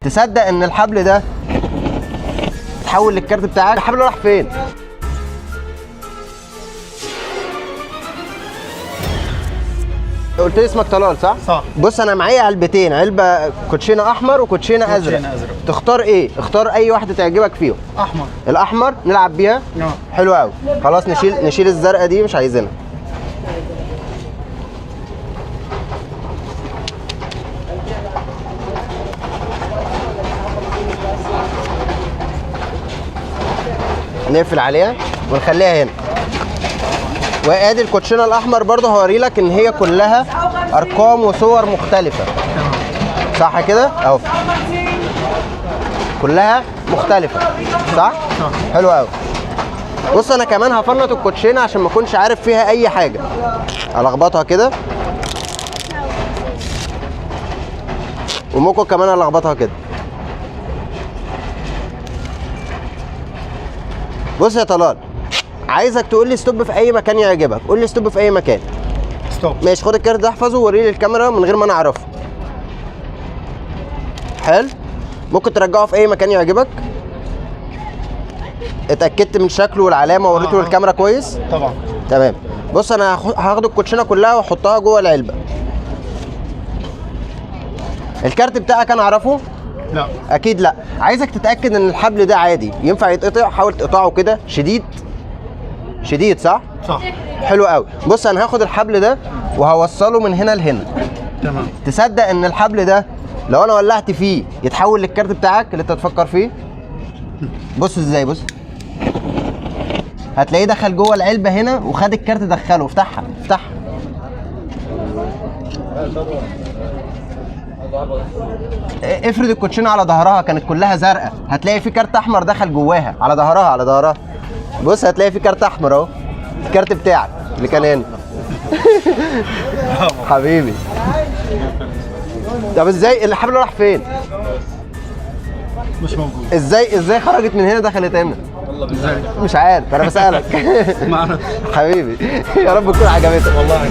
تصدق ان الحبل ده اتحول للكارت بتاعك؟ الحبل راح فين؟ قلت لي اسمك طلال صح؟ صح. بص انا معايا علبتين، علبه كوتشينه احمر وكوتشينه ازرق. تختار ايه؟ اختار اي واحده تعجبك فيهم. احمر. الاحمر نلعب بيها؟ نعم. حلو قوي. خلاص نشيل الزرقاء دي، مش عايزينها. نقفل عليها ونخليها هنا. وادي الكوتشينه الاحمر برضه هوري لك ان هي كلها ارقام وصور مختلفه. صح كده؟ اهو كلها مختلفه. صح؟ حلو قوي. بص انا كمان هفنط الكوتشينه عشان ما اكونش عارف فيها اي حاجه. الخبطها كده، وممكن كمان الخبطها كده. بص يا طلال، عايزك تقول لي ستوب في اي مكان يعجبك. قول لي ستوب في اي مكان. ستوب. ماشي، خد الكارت ده احفظه ووريه للكاميرا من غير ما انا اعرفه. حلو. ممكن ترجعه في اي مكان يعجبك. اتاكدت من شكله والعلامه ووريته للكاميرا كويس؟ طبعا. تمام. بص انا هاخد الكوتشينه كلها واحطها جوه العلبه. الكارت بتاعك انا اعرفه؟ لا. اكيد لا. عايزك تتاكد ان الحبل ده عادي ينفع يتقطع. حاول تقطعه كده شديد شديد. صح؟ صح. حلو قوي. بص انا هاخد الحبل ده وهوصله من هنا لهنا. تمام. تصدق ان الحبل ده لو انا ولعت فيه يتحول للكارت بتاعك اللي انت تفكر فيه؟ بص ازاي. بص هتلاقيه دخل جوه العلبه هنا وخد الكارت دخله. افتحها افتحها. افرد الكوتشينه على ظهرها، كانت كلها زرقاء، هتلاقي في كارت احمر دخل جواها. على ظهرها على ظهرها. بص هتلاقي في كارت احمر اهو، الكارت بتاعك اللي كان هنا. حبيبي. طب ازاي الحبل راح فين؟ مش موجود. ازاي خرجت من هنا دخلت هنا؟ ازاي؟ مش عارف، انا بسألك. ما اعرف. حبيبي، يا رب تكون عجبتك. والله